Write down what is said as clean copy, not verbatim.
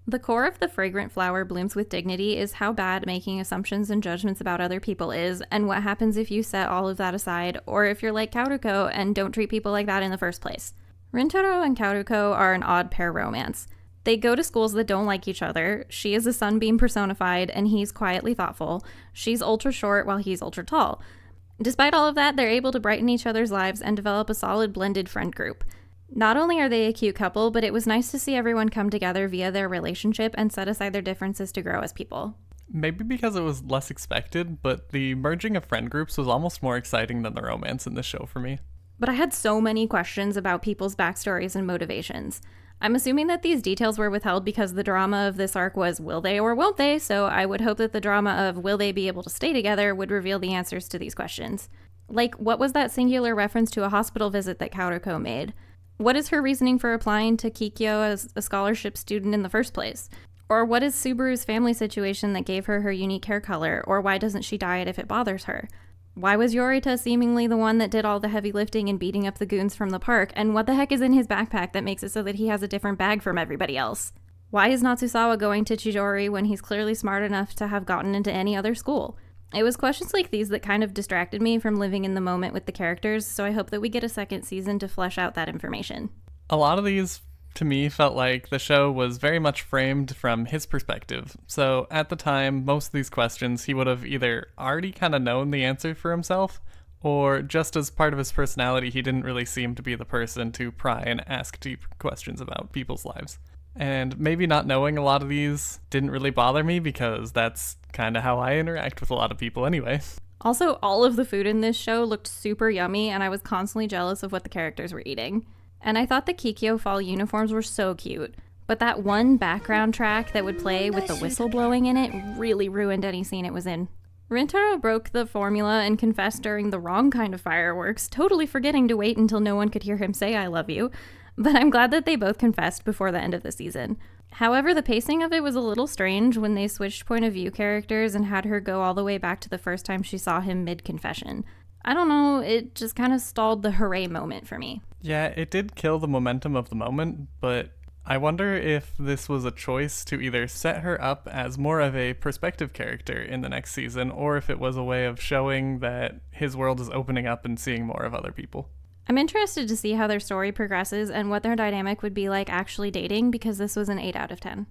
The core of the fragrant flower blooms with dignity is how bad making assumptions and judgments about other people is, and what happens if you set all of that aside, or if you're like Kaoruko and don't treat people like that in the first place. Rintaro and Kaoruko are an odd pair romance. They go to schools that don't like each other. She is a sunbeam personified, and he's quietly thoughtful. She's ultra short while he's ultra tall. Despite all of that, they're able to brighten each other's lives and develop a solid blended friend group. Not only are they a cute couple, but it was nice to see everyone come together via their relationship and set aside their differences to grow as people. Maybe because it was less expected, but the merging of friend groups was almost more exciting than the romance in this show for me. But I had so many questions about people's backstories and motivations. I'm assuming that these details were withheld because the drama of this arc was will they or won't they, so I would hope that the drama of will they be able to stay together would reveal the answers to these questions. Like, what was that singular reference to a hospital visit that Kaoruko made? What is her reasoning for applying to Kikyo as a scholarship student in the first place? Or what is Subaru's family situation that gave her her unique hair color, or why doesn't she diet if it bothers her? Why was Yorita seemingly the one that did all the heavy lifting and beating up the goons from the park, and what the heck is in his backpack that makes it so that he has a different bag from everybody else? Why is Natsusawa going to Chijori when he's clearly smart enough to have gotten into any other school? It was questions like these that kind of distracted me from living in the moment with the characters, so I hope that we get a second season to flesh out that information. A lot of these, to me, felt like the show was very much framed from his perspective. So at the time, most of these questions, he would have either already kind of known the answer for himself, or just as part of his personality, he didn't really seem to be the person to pry and ask deep questions about people's lives. And maybe not knowing a lot of these didn't really bother me because that's kind of how I interact with a lot of people anyway. Also, all of the food in this show looked super yummy, and I was constantly jealous of what the characters were eating. And I thought the Kikyo fall uniforms were so cute, but that one background track that would play with the whistle blowing in it really ruined any scene it was in. Rintaro broke the formula and confessed during the wrong kind of fireworks, totally forgetting to wait until no one could hear him say I love you. But I'm glad that they both confessed before the end of the season. However, the pacing of it was a little strange when they switched point of view characters and had her go all the way back to the first time she saw him mid-confession. I don't know, it just kind of stalled the hooray moment for me. Yeah, it did kill the momentum of the moment, but I wonder if this was a choice to either set her up as more of a perspective character in the next season, or if it was a way of showing that his world is opening up and seeing more of other people. I'm interested to see how their story progresses and what their dynamic would be like actually dating, because this was an 8 out of 10.